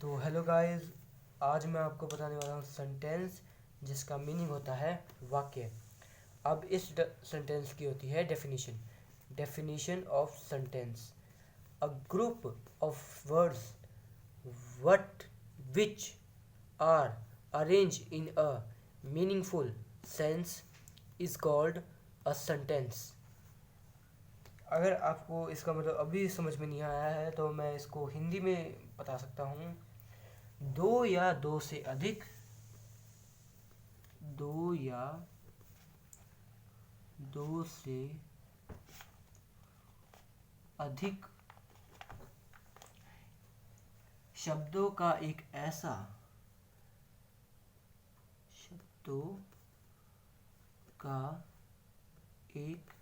तो hello guys, आज मैं आपको बताने वाला हूँ सेंटेंस जिसका मीनिंग होता है वाक्य। अब इस सेंटेंस की होती है definition. Definition of sentence: a group of words what which are arrange in a meaningful sense is called a sentence. अगर आपको इसका मतलब अभी समझ में नहीं आया है तो मैं इसको हिंदी में बता सकता हूँ। दो या दो से अधिक दो या दो से अधिक शब्दों का एक ऐसा शब्दों का एक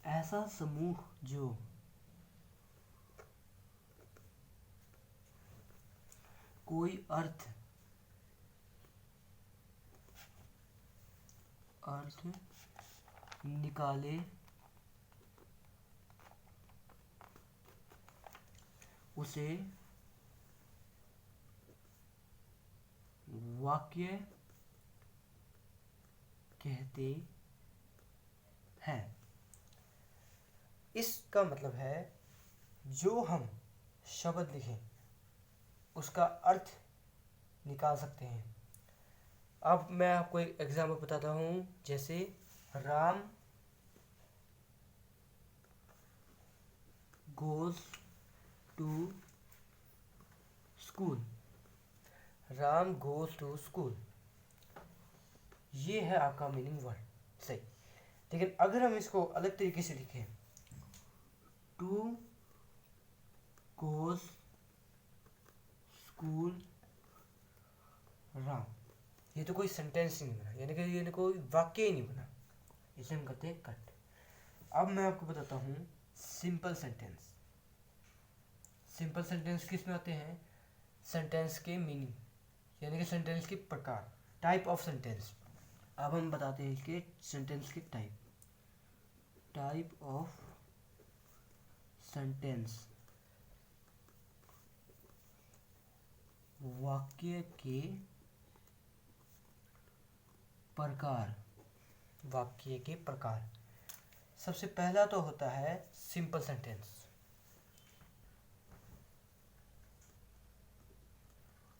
ऐसा समूह जो कोई अर्थ निकाले उसे वाक्य कहते हैं। इसका मतलब है जो हम शब्द लिखें उसका अर्थ निकाल सकते हैं। अब मैं आपको एक एग्जाम्पल बताता हूँ, जैसे Ram goes to school. Ram goes to school, ये है आपका मीनिंग वर्ड, सही। लेकिन अगर हम इसको अलग तरीके से लिखें, टू गोज स्कूल राम, ये तो कोई सेंटेंस ही नहीं बना, यानी कि ये कोई वाक्य ही नहीं बना। इसे हम कहते हैं कट। अब मैं आपको बताता हूँ सिंपल सेंटेंस। सिंपल सेंटेंस किस में आते हैं? सेंटेंस के मीनिंग, यानी कि सेंटेंस के प्रकार, टाइप ऑफ सेंटेंस। अब हम बताते हैं इसके सेंटेंस के टाइप ऑफ सेंटेंस। वाक्य के प्रकार। वाक्य के प्रकार, सबसे पहला तो होता है सिंपल सेंटेंस।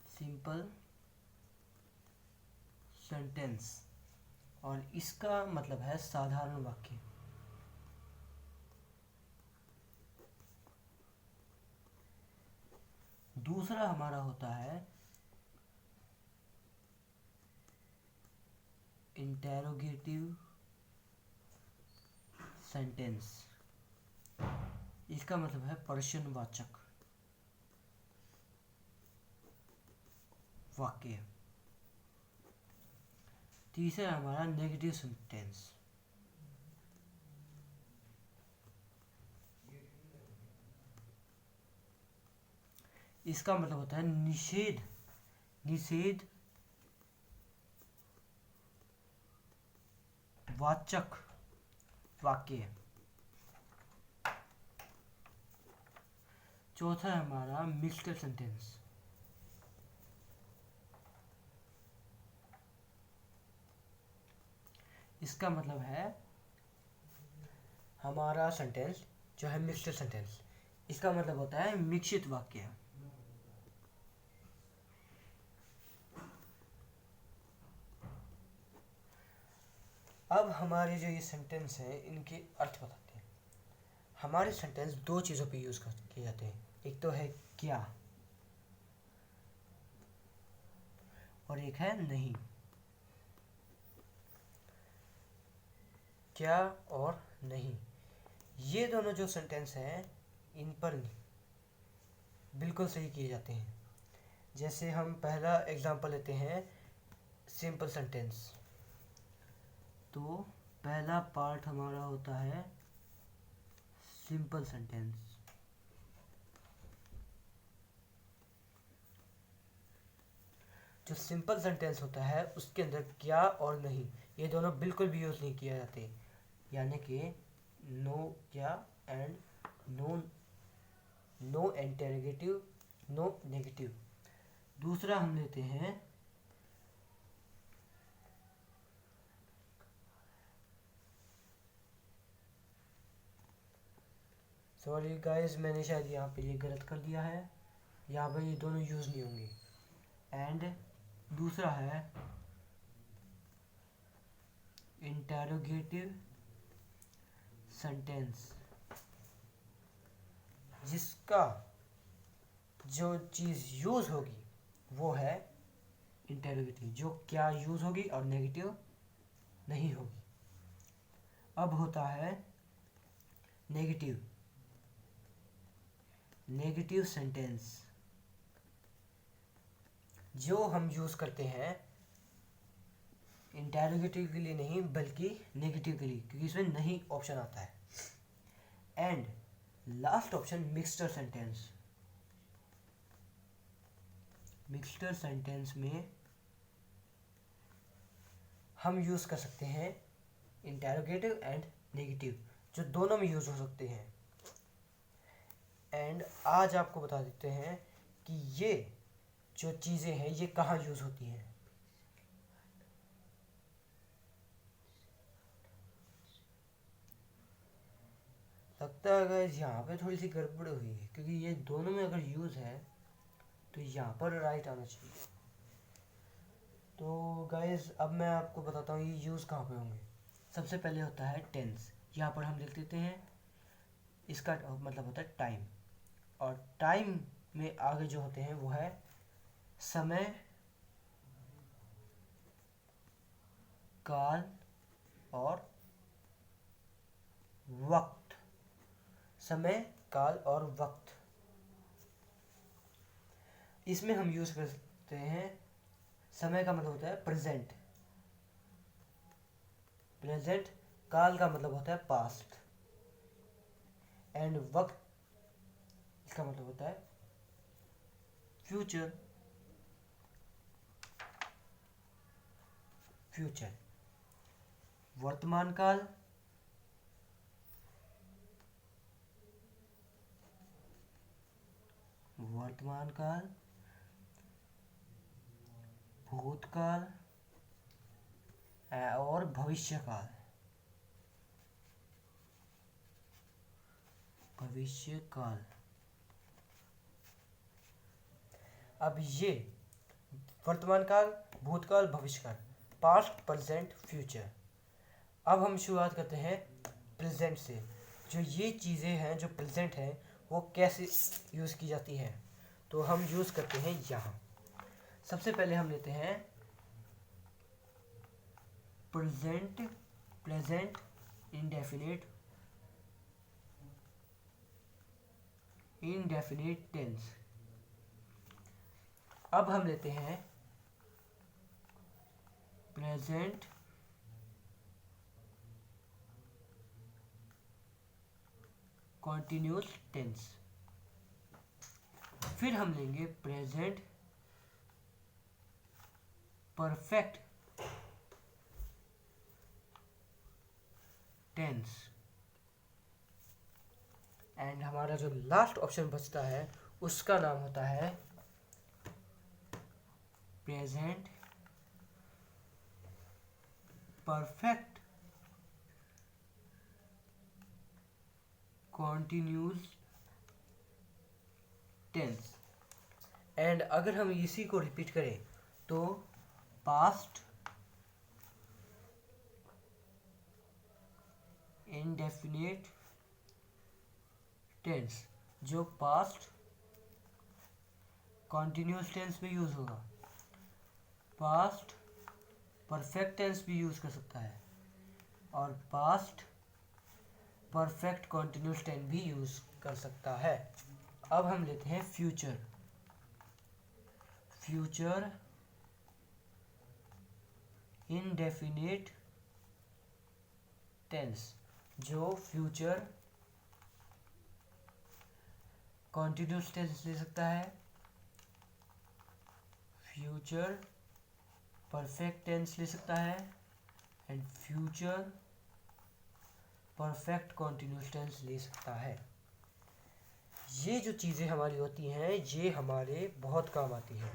सिंपल सेंटेंस, और इसका मतलब है साधारण वाक्य। दूसरा हमारा होता है इंटेरोगेटिव सेंटेंस। इसका मतलब है प्रश्नवाचक वाक्य। तीसरा हमारा नेगेटिव सेंटेंस। इसका मतलब होता है निषेध वाचक वाक्य। चौथा है हमारा मिक्स्ड सेंटेंस। इसका मतलब है हमारा सेंटेंस जो है मिक्स्ड सेंटेंस, इसका मतलब होता है मिश्रित वाक्य। अब हमारे जो ये सेंटेंस है इनके अर्थ बताते हैं। हमारे सेंटेंस दो चीज़ों पे यूज़ किए जाते हैं, एक तो है क्या और एक है नहीं। क्या और नहीं, ये दोनों जो सेंटेंस हैं इन पर बिल्कुल सही किए जाते हैं। जैसे हम पहला एग्जांपल लेते हैं सिंपल सेंटेंस। तो पहला पार्ट हमारा होता है सिंपल सेंटेंस। जो सिंपल सेंटेंस होता है उसके अंदर क्या और नहीं ये दोनों बिल्कुल भी यूज़ नहीं किए जाते, यानी कि नो क्या and no no interrogative, no negative. दूसरा हम लेते हैं सॉरी गाइस, मैंने शायद यहाँ पे ये गलत कर दिया है, यहाँ पे ये दोनों यूज़ नहीं होंगे। एंड दूसरा है इंटेरोगेटिव सेंटेंस, जिसका जो चीज़ यूज़ होगी वो है इंटेरोगेटिव, जो क्या यूज़ होगी और नेगेटिव नहीं होगी। अब होता है नेगेटिव, नेगेटिव सेंटेंस, जो हम यूज़ करते हैं इंटेरोगेटिव के लिए नहीं बल्कि नेगेटिव के लिए, क्योंकि इसमें नहीं ऑप्शन आता है। And last option mixture sentence. Mixture sentence में हम यूज़ कर सकते हैं इंटेरोगेटिव एंड नेगेटिव, जो दोनों में यूज़ हो सकते हैं। एंड आज आपको बता देते हैं कि ये जो चीज़ें हैं ये कहाँ यूज़ होती हैं। लगता है गाइस यहाँ पे थोड़ी सी गड़बड़ हुई है, क्योंकि ये दोनों में अगर यूज़ है तो यहाँ पर राइट आना चाहिए। तो गाइस अब मैं आपको बताता हूँ ये यूज़ कहाँ पे होंगे। सबसे पहले होता है टेंस, यहाँ पर हम लिख देते हैं, इसका मतलब होता है टाइम, और टाइम में आगे जो होते हैं वो है समय, काल और वक्त। समय, काल और वक्त, इसमें हम यूज़ करते हैं। समय का मतलब होता है प्रेजेंट, प्रेजेंट। काल का मतलब होता है पास्ट। एंड वक्त, इसका मतलब होता है फ्यूचर, फ्यूचर। वर्तमान काल, वर्तमान काल, भूतकाल और भविष्य काल, भविष्य काल। अब ये वर्तमान काल, भूतकाल, भविष्य काल, पास्ट, प्रेजेंट, फ्यूचर। अब हम शुरुआत करते हैं प्रेजेंट से। जो ये चीज़ें हैं जो प्रेजेंट हैं वो कैसे यूज़ की जाती हैं, तो हम यूज़ करते हैं यहाँ। सबसे पहले हम लेते हैं present, present indefinite, indefinite tense. अब हम लेते हैं प्रेजेंट कॉन्टिन्यूस टेंस। फिर हम लेंगे प्रेजेंट परफेक्ट टेंस। एंड हमारा जो लास्ट ऑप्शन बचता है उसका नाम होता है present perfect continuous tense. And अगर हम इसी को रिपीट करें तो पास्ट इंडेफिनिट टेंस, जो पास्ट कॉन्टिन्यूस टेंस में यूज़ होगा। पास्ट परफेक्ट टेंस भी यूज़ कर सकता है और पास्ट परफेक्ट कॉन्टिन्यूस टेंस भी यूज़ कर सकता है। अब हम लेते हैं फ्यूचर, फ्यूचर इनडेफिनिट टेंस, जो फ्यूचर कॉन्टिन्यूस टेंस ले सकता है, फ्यूचर परफेक्ट टेंस ले सकता है and future perfect continuous tense ले सकता है। ये जो चीज़ें हमारी होती हैं ये हमारे बहुत काम आती हैं।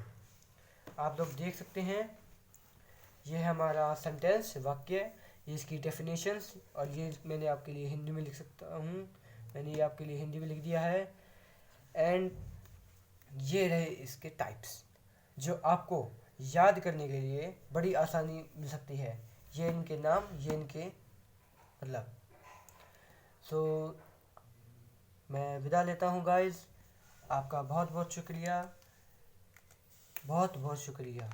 आप लोग देख सकते हैं, ये है हमारा सेंटेंस, वाक्य, ये इसकी डेफिनेशंस, और ये मैंने आपके लिए हिंदी में लिख सकता हूँ, मैंने ये आपके लिए हिंदी में लिख दिया है। एंड ये रहे इसके टाइप्स जो आपको याद करने के लिए बड़ी आसानी मिल सकती है। ये इनके नाम, ये इनके मतलब। सो मैं विदा लेता हूँ गाइस, आपका बहुत बहुत शुक्रिया, बहुत बहुत शुक्रिया।